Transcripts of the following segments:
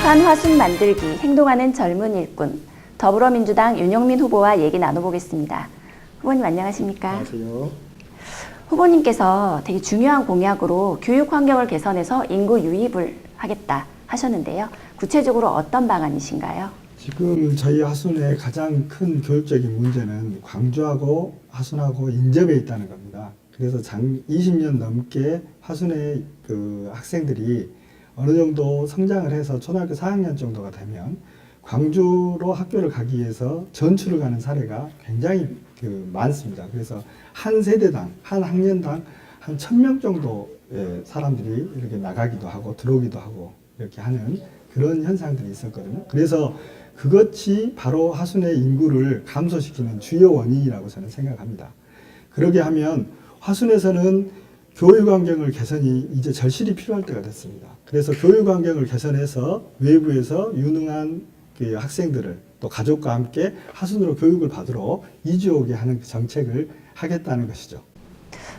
부산 화순 만들기 행동하는 젊은 일꾼 더불어민주당 윤영민 후보와 얘기 나눠보겠습니다. 후보님 안녕하십니까? 안녕하세요. 후보님께서 되게 중요한 공약으로 교육 환경을 개선해서 인구 유입을 하겠다 하셨는데요. 구체적으로 어떤 방안이신가요? 지금 저희 하순의 가장 큰 교육적인 문제는 광주하고 하순하고 인접해 있다는 겁니다. 그래서 20년 넘게 하순의 그 학생들이 어느 정도 성장을 해서 초등학교 4학년 정도가 되면 광주로 학교를 가기 위해서 전출을 가는 사례가 굉장히 많습니다. 그래서 한 세대당, 한 학년당 한 1000명 정도의 사람들이 이렇게 나가기도 하고 들어오기도 하고 이렇게 하는 그런 현상들이 있었거든요. 그래서 그것이 바로 하순의 인구를 감소시키는 주요 원인이라고 저는 생각합니다. 그러게 하면 하순에서는 교육 환경을 개선이 이제 절실히 필요할 때가 됐습니다. 그래서 교육 환경을 개선해서 외부에서 유능한 그 학생들을 또 가족과 함께 하순으로 교육을 받으러 이주 오게 하는 그 정책을 하겠다는 것이죠.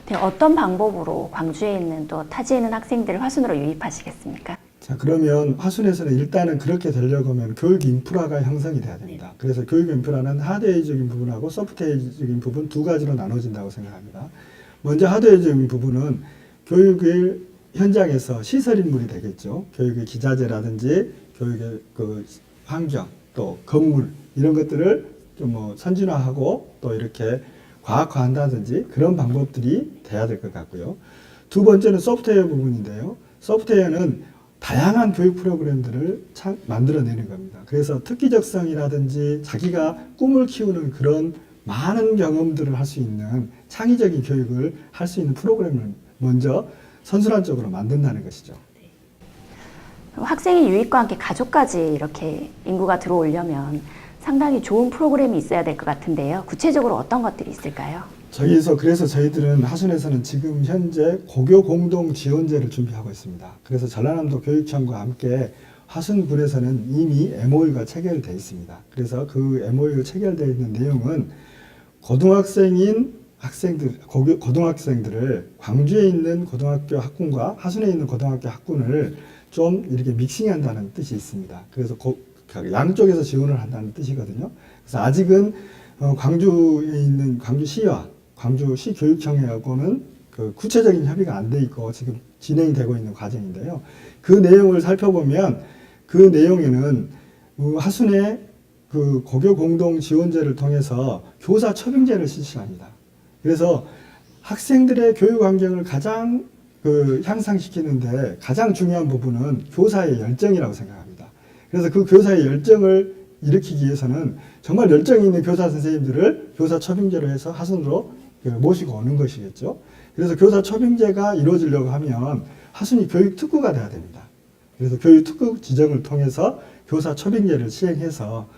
네, 어떤 방법으로 광주에 있는 또 타지에 있는 학생들을 화순으로 유입하시겠습니까? 자, 그러면 화순에서는 일단은 그렇게 되려고 하면 교육 인프라가 형성이 돼야 됩니다. 그래서 교육 인프라는 하드웨어적인 부분하고 소프트웨어적인 부분 두 가지로 나눠진다고 생각합니다. 먼저 하드웨어적인 부분은 교육의 현장에서 시설 인물이 되겠죠. 교육의 기자재라든지 교육의 그 환경, 또 건물 이런 것들을 좀 뭐 선진화하고 또 이렇게 과학화한다든지 그런 방법들이 돼야 될 것 같고요. 두 번째는 소프트웨어 부분인데요. 소프트웨어는 다양한 교육 프로그램들을 만들어내는 겁니다. 그래서 특기적성이라든지 자기가 꿈을 키우는 그런 많은 경험들을 할 수 있는 창의적인 교육을 할 수 있는 프로그램을 먼저 선순환적으로 만든다는 것이죠. 학생의 유입과 함께 가족까지 이렇게 인구가 들어오려면 상당히 좋은 프로그램이 있어야 될 것 같은데요. 구체적으로 어떤 것들이 있을까요? 그래서 저희들은 하순에서는 지금 현재 고교 공동 지원제를 준비하고 있습니다. 그래서 전라남도 교육청과 함께 하순군에서는 이미 MOU가 체결되어 있습니다. 그래서 그 MOU 체결되어 있는 내용은 고등학생인 고등학생들을 광주에 있는 고등학교 학군과 하순에 있는 고등학교 학군을 좀 이렇게 믹싱한다는 뜻이 있습니다. 그래서 양쪽에서 지원을 한다는 뜻이거든요. 그래서 아직은 광주에 있는 광주시와 광주시 교육청하고는 그 구체적인 협의가 안 돼 있고 지금 진행되고 있는 과정인데요. 그 내용을 살펴보면 그 내용에는 하순의 그 고교 공동 지원제를 통해서 교사 초빙제를 실시합니다. 그래서 학생들의 교육 환경을 가장 향상시키는데 가장 중요한 부분은 교사의 열정이라고 생각합니다. 그래서 그 교사의 열정을 일으키기 위해서는 정말 열정이 있는 교사 선생님들을 교사 초빙제로 해서 하순으로 모시고 오는 것이겠죠. 그래서 교사 초빙제가 이루어지려고 하면 하순이 교육 특구가 돼야 됩니다. 그래서 교육 특구 지정을 통해서 교사 초빙제를 시행해서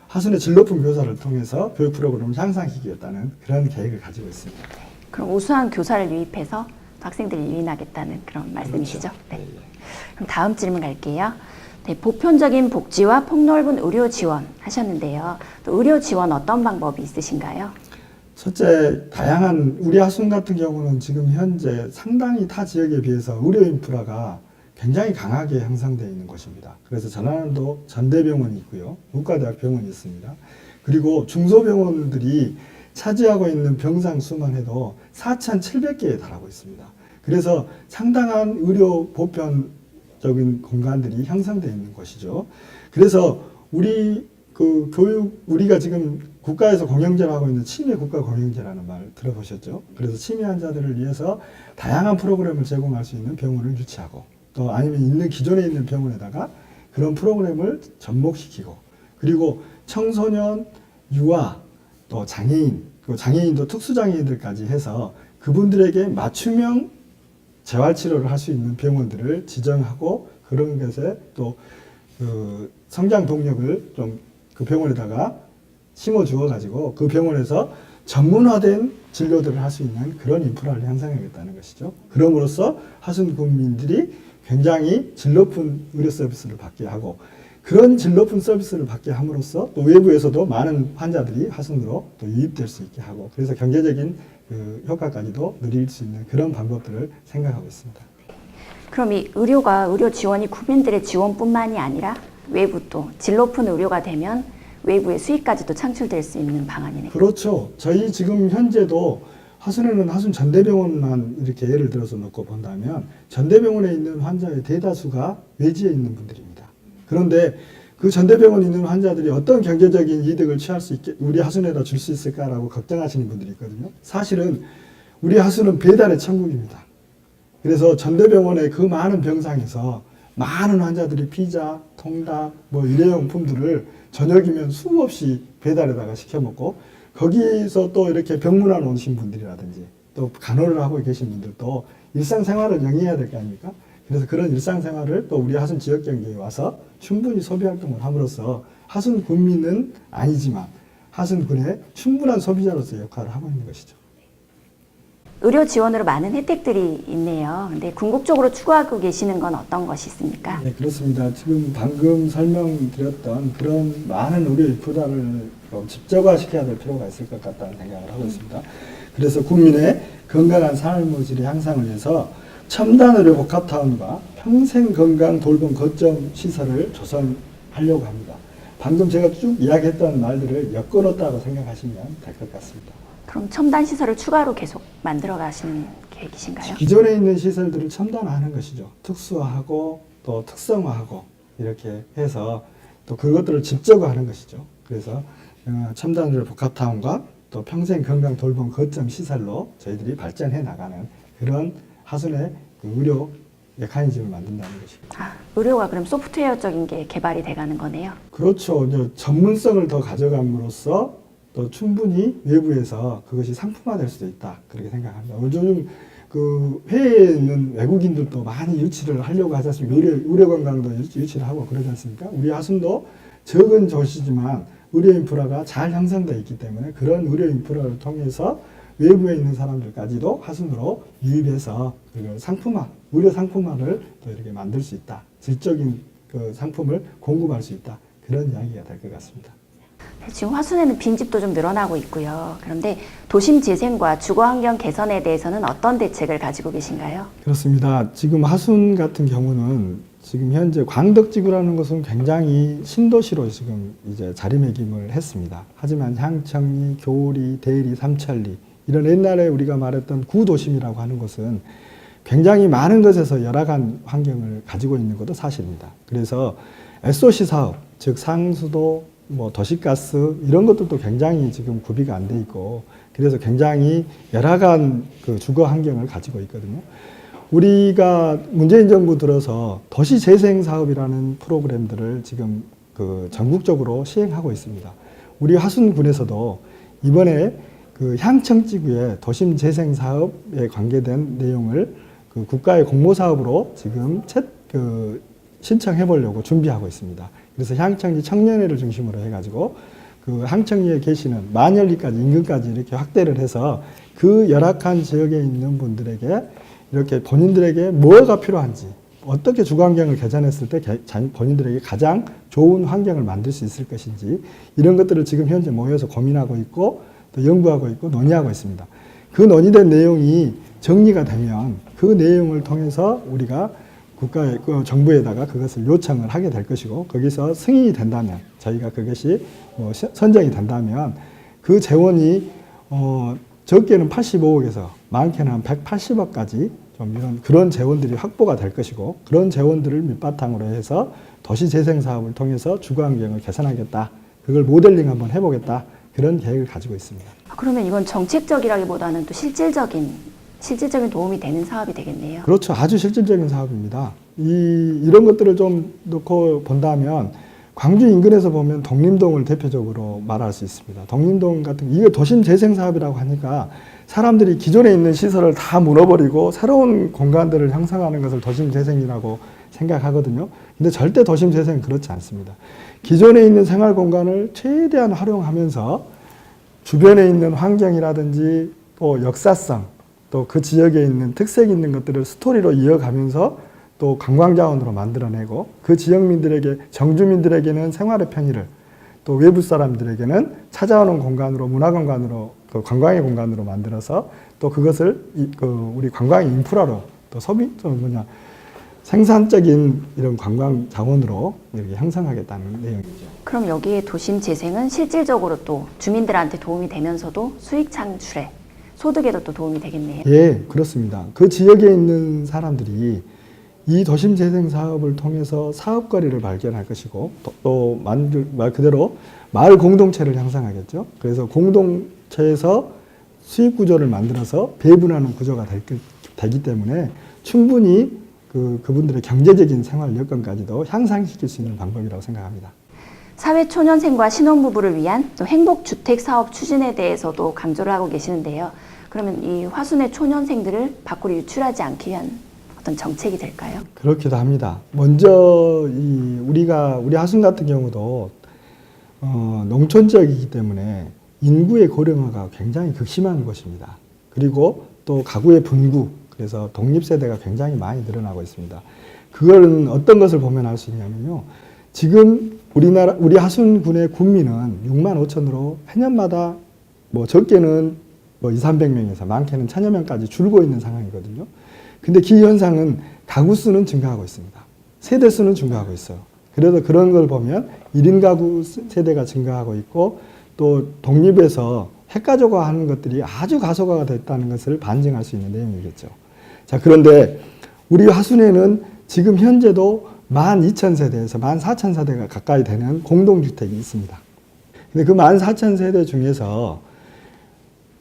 하순의 질 높은 교사를 통해서 교육 프로그램을 향상시키겠다는 그런 계획을 가지고 있습니다. 그럼 우수한 교사를 유입해서 학생들을 유인하겠다는 그런 말씀이시죠? 그렇죠. 네. 그럼 다음 질문 갈게요. 네, 보편적인 복지와 폭넓은 의료 지원 하셨는데요. 또 의료 지원 어떤 방법이 있으신가요? 첫째, 다양한 우리 하순 같은 경우는 지금 현재 상당히 타 지역에 비해서 의료 인프라가 굉장히 강하게 형성되어 있는 곳입니다. 그래서 전라남도 전대병원이 있고요. 의과대학병원이 있습니다. 그리고 중소병원들이 차지하고 있는 병상 수만 해도 4,700개에 달하고 있습니다. 그래서 상당한 의료 보편적인 공간들이 형성되어 있는 곳이죠. 그래서 우리가 지금 국가에서 공영제를 하고 있는 치매 국가 공영제라는 말 들어보셨죠? 그래서 치매 환자들을 위해서 다양한 프로그램을 제공할 수 있는 병원을 유치하고 또 아니면 기존에 있는 병원에다가 그런 프로그램을 접목시키고 그리고 청소년, 유아, 또 장애인, 장애인도 특수장애인들까지 해서 그분들에게 맞춤형 재활치료를 할 수 있는 병원들을 지정하고 그런 것에 또 성장 동력을 좀 그 병원에다가 심어 주어 가지고 그 병원에서 전문화된 진료들을 할 수 있는 그런 인프라를 형성하겠다는 것이죠. 그럼으로써 하순 국민들이 굉장히 질 높은 의료 서비스를 받게 하고 그런 질 높은 서비스를 받게 함으로써 또 외부에서도 많은 환자들이 하순으로 또 유입될 수 있게 하고 그래서 경제적인 효과까지도 누릴 수 있는 그런 방법들을 생각하고 있습니다. 그럼 이 의료 지원이 국민들의 지원뿐만이 아니라 외부 또 질 높은 의료가 되면 외부의 수익까지도 창출될 수 있는 방안이네요. 그렇죠. 저희 지금 현재도 하순에는 하순 전대병원만 이렇게 예를 들어서 놓고 본다면 전대병원에 있는 환자의 대다수가 외지에 있는 분들입니다. 그런데 그 전대병원에 있는 환자들이 어떤 경제적인 이득을 취할 수 있게 우리 하순에다 줄 수 있을까라고 걱정하시는 분들이 있거든요. 사실은 우리 하순은 배달의 천국입니다. 그래서 전대병원의 그 많은 병상에서 많은 환자들이 피자, 통닭, 뭐 일회용품들을 저녁이면 수없이 배달에다가 시켜 먹고 거기서 또 이렇게 병문안 오신 분들이라든지 또 간호를 하고 계신 분들도 일상생활을 영위해야 될 거 아닙니까? 그래서 그런 일상생활을 또 우리 하순 지역 경기에 와서 충분히 소비활동을 함으로써 하순 군민은 아니지만 하순군의 충분한 소비자로서의 역할을 하고 있는 것이죠. 의료 지원으로 많은 혜택들이 있네요. 근데 궁극적으로 추구하고 계시는 건 어떤 것이 있습니까? 네, 그렇습니다. 지금 방금 설명드렸던 그런 많은 의료 인프라를 집적화시켜야 될 필요가 있을 것 같다는 생각을 하고 있습니다. 그래서 국민의 건강한 삶의 질의 향상을 위해서 첨단 의료 복합타운과 평생 건강 돌봄 거점 시설을 조성하려고 합니다. 방금 제가 쭉 이야기했던 말들을 엮어놓았다고 생각하시면 될 것 같습니다. 그럼 첨단 시설을 추가로 계속 만들어 가시는 계획이신가요? 기존에 있는 시설들을 첨단화하는 것이죠. 특수화하고 또 특성화하고 이렇게 해서 또 그것들을 집적화하는 것이죠. 그래서 첨단의료 복합타운과 또 평생 건강 돌봄 거점 시설로 저희들이 발전해 나가는 그런 하순의 그 의료 메커니즘을 만든다는 것입니다. 아, 의료가 그럼 소프트웨어적인 게 개발이 돼가는 거네요. 그렇죠. 이제 전문성을 더 가져감으로써 또 충분히 외부에서 그것이 상품화될 수도 있다. 그렇게 생각합니다. 요즘 그 해외에 있는 외국인들도 많이 유치를 하려고 하지 않습니까? 의료 관광도 유치를 하고 그러지 않습니까? 우리 하순도 적은 도시지만 의료 인프라가 잘 형성되어 있기 때문에 그런 의료 인프라를 통해서 외부에 있는 사람들까지도 하순으로 유입해서 그 상품화, 의료 상품화를 또 이렇게 만들 수 있다. 질적인 그 상품을 공급할 수 있다. 그런 이야기가 될 것 같습니다. 지금 화순에는 빈집도 좀 늘어나고 있고요. 그런데 도심 재생과 주거 환경 개선에 대해서는 어떤 대책을 가지고 계신가요? 그렇습니다. 지금 하순 같은 경우는 지금 현재 광덕지구라는 것은 굉장히 신도시로 지금 이제 자리매김을 했습니다. 하지만 향천리, 교리, 대리, 삼천리 이런 옛날에 우리가 말했던 구도심이라고 하는 것은 굉장히 많은 것에서 열악한 환경을 가지고 있는 것도 사실입니다. 그래서 SOC 사업, 즉 상수도, 뭐 도시가스 이런 것들도 굉장히 지금 구비가 안 돼 있고 그래서 굉장히 열악한 그 주거 환경을 가지고 있거든요. 우리가 문재인 정부 들어서 도시재생 사업이라는 프로그램들을 지금 그 전국적으로 시행하고 있습니다. 우리 하순군에서도 이번에 그 향천지구의 도심재생 사업에 관계된 내용을 그 국가의 공모사업으로 지금 신청해 보려고 준비하고 있습니다. 그래서 향천리 청년회를 중심으로 해가지고 그 향천리에 계시는 만열리까지 인근까지 이렇게 확대를 해서 그 열악한 지역에 있는 분들에게 이렇게 본인들에게 뭐가 필요한지 어떻게 주거 환경을 개선했을 때 본인들에게 가장 좋은 환경을 만들 수 있을 것인지 이런 것들을 지금 현재 모여서 고민하고 있고 또 연구하고 있고 논의하고 있습니다. 그 논의된 내용이 정리가 되면 그 내용을 통해서 우리가 국가의 정부에다가 그것을 요청을 하게 될 것이고 거기서 승인이 된다면 저희가 그것이 뭐 선정이 된다면 그 재원이 적게는 85억에서 많게는 한 180억까지 좀 이런 그런 재원들이 확보가 될 것이고 그런 재원들을 밑바탕으로 해서 도시재생 사업을 통해서 주거 환경을 개선하겠다. 그걸 모델링 한번 해보겠다. 그런 계획을 가지고 있습니다. 그러면 이건 정책적이라기보다는 또 실질적인 도움이 되는 사업이 되겠네요. 그렇죠. 아주 실질적인 사업입니다. 이런 것들을 좀 놓고 본다면 광주 인근에서 보면 독림동을 대표적으로 말할 수 있습니다. 독림동 같은 이게 도심 재생 사업이라고 하니까 사람들이 기존에 있는 시설을 다 물어버리고 새로운 공간들을 형성하는 것을 도심 재생이라고 생각하거든요. 근데 절대 도심 재생은 그렇지 않습니다. 기존에 있는 생활 공간을 최대한 활용하면서 주변에 있는 환경이라든지 또 역사성 또 그 지역에 있는 특색 있는 것들을 스토리로 이어가면서 또 관광자원으로 만들어내고 그 지역민들에게 정주민들에게는 생활의 편의를 또 외부 사람들에게는 찾아오는 공간으로 문화공간으로 그 관광의 공간으로 만들어서 또 그것을 우리 관광의 인프라로 또 생산적인 이런 관광 자원으로 이렇게 형성하겠다는 내용이죠. 그럼 여기에 도심 재생은 실질적으로 또 주민들한테 도움이 되면서도 수익 창출에 소득에도 또 도움이 되겠네요. 예, 그렇습니다. 그 지역에 있는 사람들이 이 도심 재생 사업을 통해서 사업거리를 발견할 것이고 또 말 그대로 마을 공동체를 형성하겠죠. 그래서 공동체에서 수익 구조를 만들어서 배분하는 구조가 되기 때문에 충분히 그분들의 경제적인 생활 여건까지도 향상시킬 수 있는 방법이라고 생각합니다. 사회초년생과 신혼부부를 위한 좀 행복주택 사업 추진에 대해서도 강조를 하고 계시는데요. 그러면 이 화순의 초년생들을 밖으로 유출하지 않기 위한 어떤 정책이 될까요? 그렇기도 합니다. 먼저 우리 하순 같은 경우도 농촌 지역이기 때문에 인구의 고령화가 굉장히 극심한 곳입니다. 그리고 또 가구의 분구, 그래서 독립세대가 굉장히 많이 늘어나고 있습니다. 그거는 어떤 것을 보면 알 수 있냐면요. 지금 우리 하순군의 군민은 6만 5천으로 해년마다 적게는 200~300명에서 많게는 1000여 명까지 줄고 있는 상황이거든요. 근데 그 현상은 가구 수는 증가하고 있습니다. 세대 수는 증가하고 있어요. 그래서 그런 걸 보면 1인 가구 세대가 증가하고 있고 또 독립에서 핵가족화하는 것들이 아주 가속화가 됐다는 것을 반증할 수 있는 내용이겠죠. 자, 그런데 우리 화순에는 지금 현재도 12,000세대에서 14,000세대가 가까이 되는 공동주택이 있습니다. 근데 그 14,000세대 중에서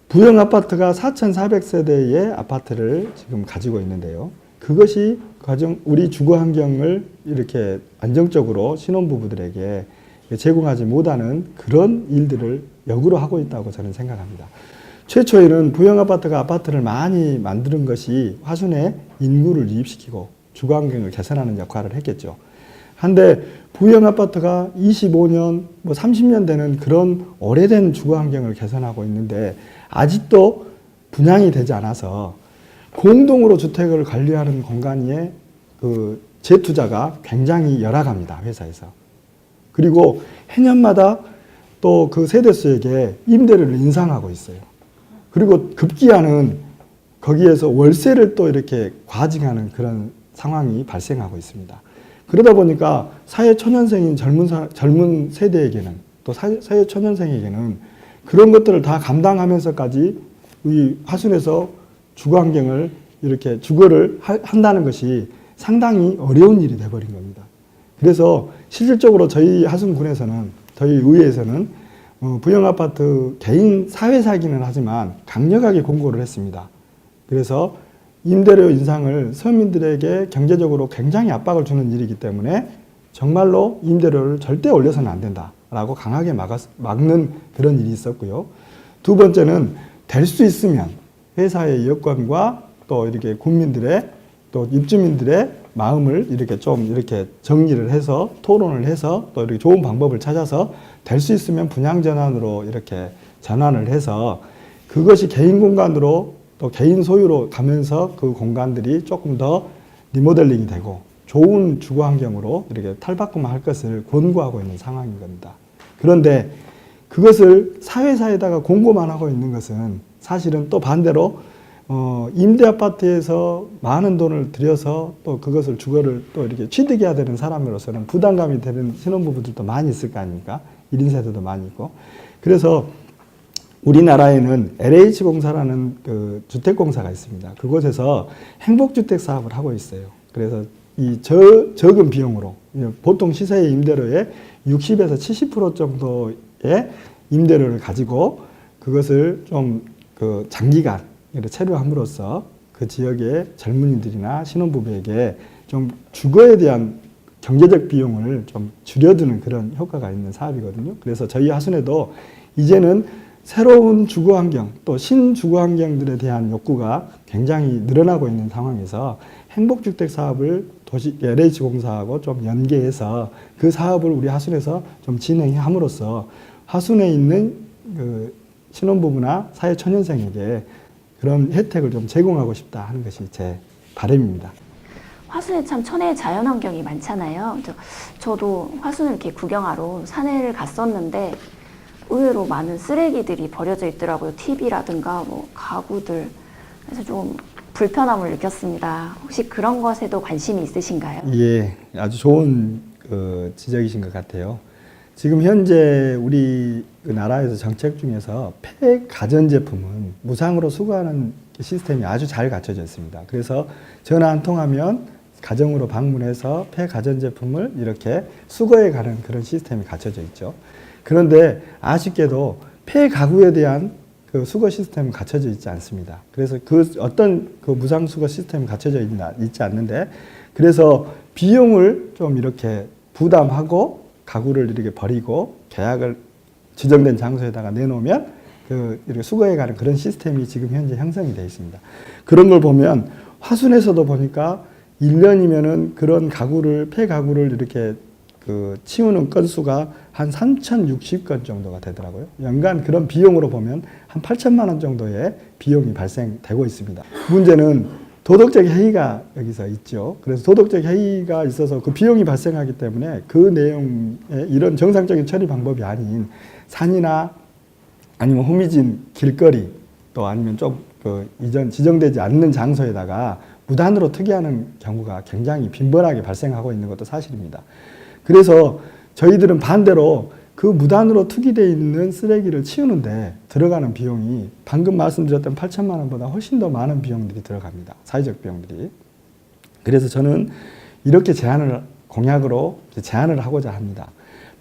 부영 아파트가 4,400세대의 아파트를 지금 가지고 있는데요. 그것이 우리 주거 환경을 이렇게 안정적으로 신혼부부들에게 제공하지 못하는 그런 일들을 역으로 하고 있다고 저는 생각합니다. 최초에는 부영 아파트가 아파트를 많이 만드는 것이 화순에 인구를 유입시키고 주거 환경을 개선하는 역할을 했겠죠. 한데 부영 아파트가 25년, 30년 되는 그런 오래된 주거 환경을 개선하고 있는데 아직도 분양이 되지 않아서 공동으로 주택을 관리하는 공간에 그 재투자가 굉장히 열악합니다, 회사에서. 그리고 해년마다 또 그 세대수에게 임대료를 인상하고 있어요. 그리고 급기야는 거기에서 월세를 또 이렇게 과징하는 그런 상황이 발생하고 있습니다. 그러다 보니까 사회초년생인 젊은 세대에게는 또 사회초년생에게는 그런 것들을 다 감당하면서까지 이 화순에서 주거 환경을 이렇게 주거를 한다는 것이 상당히 어려운 일이 돼버린 겁니다. 그래서 실질적으로 저희 하순군에서는 저희 의회에서는 부영아파트 개인 사회사기는 하지만 강력하게 공고를 했습니다. 그래서 임대료 인상을 서민들에게 경제적으로 굉장히 압박을 주는 일이기 때문에 정말로 임대료를 절대 올려서는 안 된다라고 강하게 막는 그런 일이 있었고요. 두 번째는 될 수 있으면 회사의 여건과 또 이렇게 국민들의 또 입주민들의 마음을 이렇게 좀 이렇게 정리를 해서 토론을 해서 또 이렇게 좋은 방법을 찾아서 될 수 있으면 분양 전환으로 이렇게 전환을 해서 그것이 개인 공간으로 또 개인 소유로 가면서 그 공간들이 조금 더 리모델링이 되고 좋은 주거 환경으로 이렇게 탈바꿈할 것을 권고하고 있는 상황인 겁니다. 그런데 그것을 사회사에다가 공고만 하고 있는 것은 사실은 또 반대로 임대 아파트에서 많은 돈을 들여서 또 그것을 주거를 또 이렇게 취득해야 되는 사람으로서는 부담감이 되는 신혼부부들도 많이 있을 거 아닙니까? 1인 세대도 많이 있고. 그래서 우리나라에는 LH공사라는 그 주택공사가 있습니다. 그곳에서 행복주택 사업을 하고 있어요. 그래서 이 적은 비용으로 보통 시세의 임대료의 60에서 70% 정도의 임대료를 가지고 그것을 좀 그 장기간 체류함으로써 그 지역의 젊은이들이나 신혼부부에게 좀 주거에 대한 경제적 비용을 좀 줄여드는 그런 효과가 있는 사업이거든요. 그래서 저희 하순에도 이제는 새로운 주거 환경 또 신주거 환경들에 대한 욕구가 굉장히 늘어나고 있는 상황에서 행복주택 사업을 LH공사하고 좀 연계해서 그 사업을 우리 하순에서 좀 진행함으로써 하순에 있는 그 신혼부부나 사회초년생에게 그런 혜택을 좀 제공하고 싶다 하는 것이 제 바람입니다. 화순에 참 천혜의 자연환경이 많잖아요. 저도 화순을 이렇게 구경하러 산에를 갔었는데 의외로 많은 쓰레기들이 버려져 있더라고요. TV라든가 뭐 가구들. 그래서 좀 불편함을 느꼈습니다. 혹시 그런 것에도 관심이 있으신가요? 예, 아주 좋은 지적이신 것 같아요. 지금 현재 우리 그 나라에서 정책 중에서 폐가전제품은 무상으로 수거하는 시스템이 아주 잘 갖춰져 있습니다. 그래서 전화 한 통하면 가정으로 방문해서 폐가전제품을 이렇게 수거해 가는 그런 시스템이 갖춰져 있죠. 그런데 아쉽게도 폐가구에 대한 그 수거 시스템은 갖춰져 있지 않습니다. 그래서 어떤 그 무상 수거 시스템이 갖춰져 있지 않는데, 그래서 비용을 좀 이렇게 부담하고 가구를 이렇게 버리고 계약을 지정된 장소에다가 내놓으면 이렇게 수거해 가는 그런 시스템이 지금 현재 형성이 되어 있습니다. 그런 걸 보면 화순에서도 보니까 1년이면은 그런 폐가구를 이렇게 치우는 건수가 한 3,060건 정도가 되더라고요. 연간 그런 비용으로 보면 한 8천만 원 정도의 비용이 발생되고 있습니다. 문제는 도덕적 해이가 여기서 있죠. 그래서 도덕적 해이가 있어서 그 비용이 발생하기 때문에 그 내용에 이런 정상적인 처리 방법이 아닌 산이나 아니면 후미진 길거리 또 아니면 좀 이전 지정되지 않는 장소에다가 무단으로 투기하는 경우가 굉장히 빈번하게 발생하고 있는 것도 사실입니다. 그래서 저희들은 반대로 그 무단으로 투기되어 있는 쓰레기를 치우는데 들어가는 비용이 방금 말씀드렸던 8천만 원보다 훨씬 더 많은 비용들이 들어갑니다. 사회적 비용들이. 그래서 저는 이렇게 공약으로 제안을 하고자 합니다.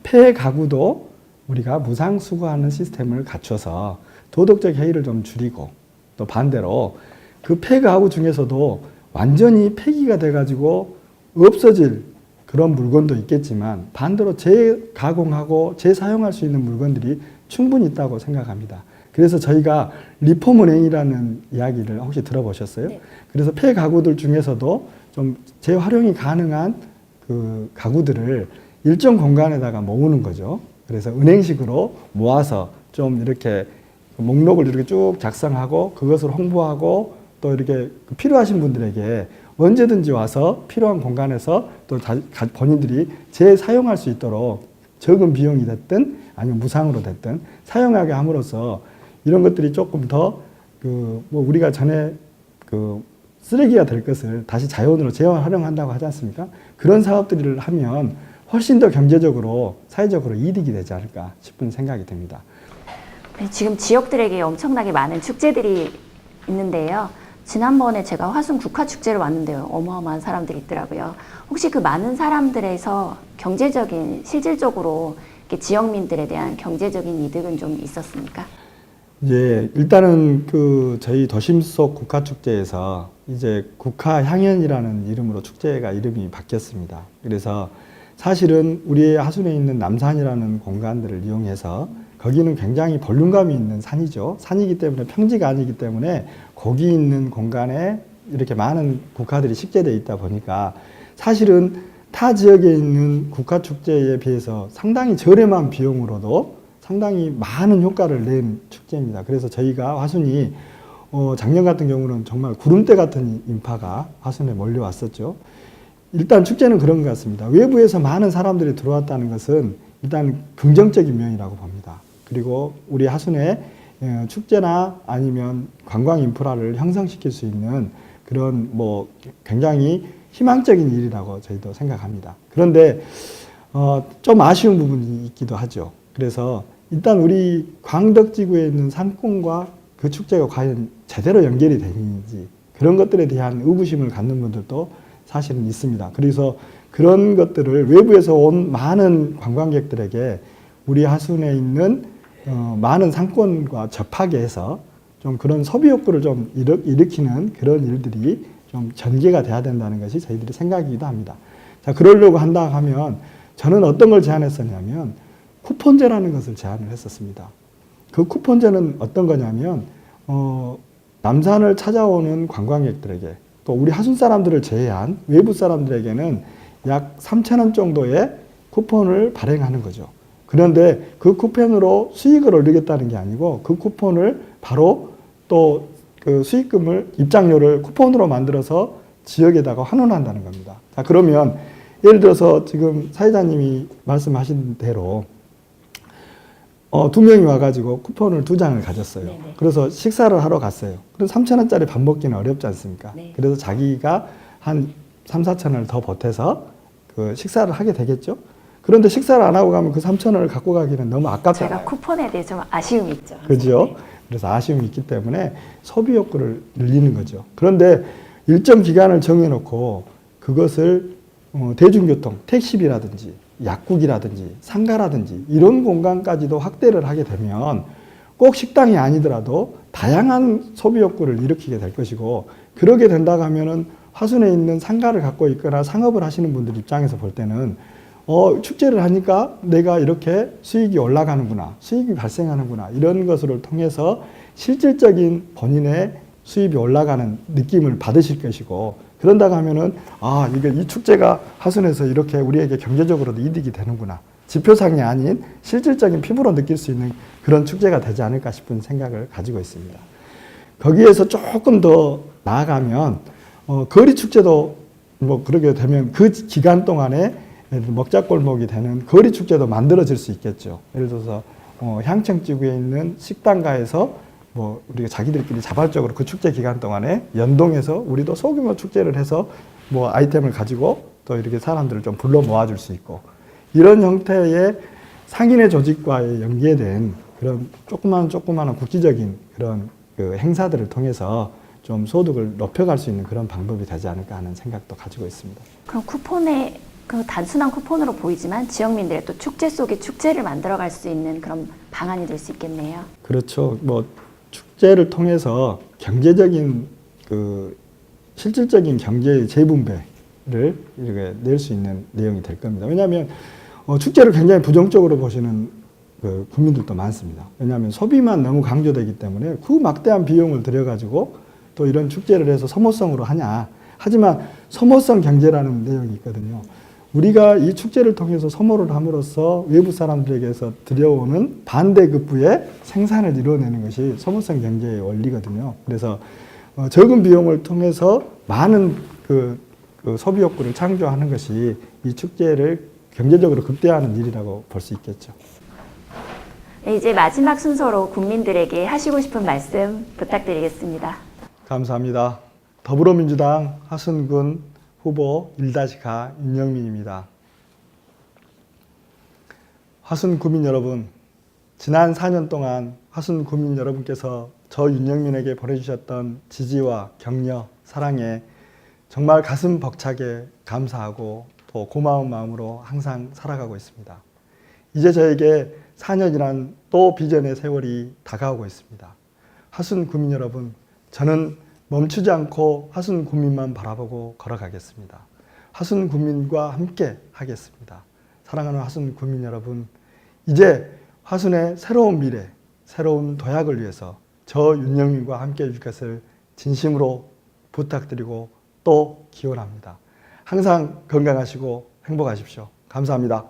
폐가구도 우리가 무상 수거하는 시스템을 갖춰서 도덕적 해이를 좀 줄이고, 또 반대로 그 폐가구 중에서도 완전히 폐기가 돼가지고 없어질 그런 물건도 있겠지만 반대로 재가공하고 재사용할 수 있는 물건들이 충분히 있다고 생각합니다. 그래서 저희가 리폼은행이라는 이야기를 혹시 들어보셨어요? 네. 그래서 폐가구들 중에서도 좀 재활용이 가능한 그 가구들을 일정 공간에다가 모으는 거죠. 그래서 은행식으로 모아서 좀 이렇게 목록을 이렇게 쭉 작성하고 그것을 홍보하고 또 이렇게 필요하신 분들에게 언제든지 와서 필요한 공간에서 또 본인들이 재사용할 수 있도록 적은 비용이 됐든 아니면 무상으로 됐든 사용하게 함으로써 이런 것들이 조금 더 우리가 전에 쓰레기가 될 것을 다시 자연으로 재활용한다고 하지 않습니까? 그런 사업들을 하면 훨씬 더 경제적으로 사회적으로 이득이 되지 않을까 싶은 생각이 듭니다. 네, 지금 지역들에게 엄청나게 많은 축제들이 있는데요. 지난번에 제가 화순 국화축제를 왔는데요. 어마어마한 사람들이 있더라고요. 혹시 그 많은 사람들에서 실질적으로 이렇게 지역민들에 대한 경제적인 이득은 좀 있었습니까? 예, 일단은 저희 도심 속 국화축제에서 이제 국화향연이라는 이름으로 축제가 이름이 바뀌었습니다. 그래서 사실은 우리의 하순에 있는 남산이라는 공간들을 이용해서 거기는 굉장히 볼륨감이 있는 산이죠. 산이기 때문에 평지가 아니기 때문에 거기 있는 공간에 이렇게 많은 국화들이 식재되어 있다 보니까 사실은 타 지역에 있는 국화축제에 비해서 상당히 저렴한 비용으로도 상당히 많은 효과를 낸 축제입니다. 그래서 저희가 화순이 작년 같은 경우는 정말 구름대 같은 인파가 화순에 몰려왔었죠. 일단 축제는 그런 것 같습니다. 외부에서 많은 사람들이 들어왔다는 것은 일단 긍정적인 면이라고 봅니다. 그리고 우리 하순에 축제나 아니면 관광 인프라를 형성시킬 수 있는 그런 굉장히 희망적인 일이라고 저희도 생각합니다. 그런데 좀 아쉬운 부분이 있기도 하죠. 그래서 일단 우리 광덕지구에 있는 산권과 그 축제가 과연 제대로 연결이 되는지 그런 것들에 대한 의구심을 갖는 분들도 사실은 있습니다. 그래서 그런 것들을 외부에서 온 많은 관광객들에게 우리 하순에 있는 많은 상권과 접하게 해서 좀 그런 소비 욕구를 좀 일으키는 그런 일들이 좀 전개가 돼야 된다는 것이 저희들의 생각이기도 합니다. 자, 그러려고 한다 하면 저는 어떤 걸 제안했었냐면 쿠폰제라는 것을 제안을 했었습니다. 그 쿠폰제는 어떤 거냐면 남산을 찾아오는 관광객들에게 또 우리 하순 사람들을 제외한 외부 사람들에게는 약 3,000원 정도의 쿠폰을 발행하는 거죠. 그런데 그 쿠폰으로 수익을 올리겠다는 게 아니고 그 쿠폰을 바로 또 그 수익금을 입장료를 쿠폰으로 만들어서 지역에다가 환원한다는 겁니다. 자, 그러면 예를 들어서 지금 사회자님이 말씀하신 대로 두 명이 와가지고 쿠폰을 2장을 가졌어요. 네네. 그래서 식사를 하러 갔어요. 그럼 3,000원짜리 밥 먹기는 어렵지 않습니까? 네. 그래서 자기가 한 3, 4,000원을 더 보태서 그 식사를 하게 되겠죠. 그런데 식사를 안 하고 가면 그 3,000원을 갖고 가기는 너무 아깝잖아요. 제가 쿠폰에 대해 좀 아쉬움이 있죠. 그죠? 네. 그래서 아쉬움이 있기 때문에 소비 욕구를 늘리는 거죠. 그런데 일정 기간을 정해놓고 그것을 대중교통, 택시비라든지 약국이라든지 상가라든지 이런 공간까지도 확대를 하게 되면 꼭 식당이 아니더라도 다양한 소비 욕구를 일으키게 될 것이고, 그러게 된다고 하면은 화순에 있는 상가를 갖고 있거나 상업을 하시는 분들 입장에서 볼 때는 축제를 하니까 내가 이렇게 수익이 올라가는구나, 수익이 발생하는구나, 이런 것을 통해서 실질적인 본인의 수입이 올라가는 느낌을 받으실 것이고, 그런다고 하면은 이게 이 축제가 화순에서 이렇게 우리에게 경제적으로도 이득이 되는구나, 지표상이 아닌 실질적인 피부로 느낄 수 있는 그런 축제가 되지 않을까 싶은 생각을 가지고 있습니다. 거기에서 조금 더 나아가면 거리 축제도 뭐 그러게 되면 그 기간 동안에 먹자골목이 되는 거리 축제도 만들어질 수 있겠죠. 예를 들어서 향천지구에 있는 식당가에서 뭐 우리가 자기들끼리 자발적으로 그 축제 기간 동안에 연동해서 우리도 소규모 축제를 해서 뭐 아이템을 가지고 또 이렇게 사람들을 좀 불러 모아줄 수 있고, 이런 형태의 상인의 조직과의 연계된 그런 조그마한 국지적인 그런 그 행사들을 통해서 좀 소득을 높여갈 수 있는 그런 방법이 되지 않을까 하는 생각도 가지고 있습니다. 그럼 쿠폰에 그 단순한 쿠폰으로 보이지만 지역민들의 또 축제 속에 축제를 만들어갈 수 있는 그런 방안이 될 수 있겠네요. 그렇죠. 뭐 축제를 통해서 경제적인 그 실질적인 경제의 재분배를 이렇게 낼 수 있는 내용이 될 겁니다. 왜냐하면 축제를 굉장히 부정적으로 보시는 그 국민들도 많습니다. 왜냐하면 소비만 너무 강조되기 때문에 그 막대한 비용을 들여가지고 또 이런 축제를 해서 소모성으로 하냐. 하지만 소모성 경제라는 내용이 있거든요. 우리가 이 축제를 통해서 소모를 함으로써 외부 사람들에게서 들여오는 반대급부의 생산을 이루어내는 것이 소모성 경제의 원리거든요. 그래서 적은 비용을 통해서 많은 그 소비 욕구를 창조하는 것이 이 축제를 경제적으로 극대화하는 일이라고 볼 수 있겠죠. 네, 이제 마지막 순서로 국민들에게 하시고 싶은 말씀 부탁드리겠습니다. 감사합니다. 더불어민주당 화순군 후보 1-가 윤영민입니다. 화순 구민 여러분, 지난 4년 동안 화순 구민 여러분께서 저 윤영민에게 보내주셨던 지지와 격려, 사랑에 정말 가슴 벅차게 감사하고 또 고마운 마음으로 항상 살아가고 있습니다. 이제 저에게 4년이란 또 비전의 세월이 다가오고 있습니다. 화순 구민 여러분, 저는 멈추지 않고 화순 구민만 바라보고 걸어가겠습니다. 화순 구민과 함께 하겠습니다. 사랑하는 화순 구민 여러분, 이제 화순의 새로운 미래, 새로운 도약을 위해서 저 윤영민과 함께 해줄 것을 진심으로 부탁드리고 또 기원합니다. 항상 건강하시고 행복하십시오. 감사합니다.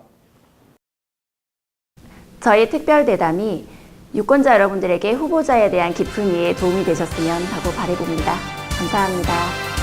저희 특별 대담이 유권자 여러분들에게 후보자에 대한 깊은 이해에 도움이 되셨으면 하고 바라봅니다. 감사합니다.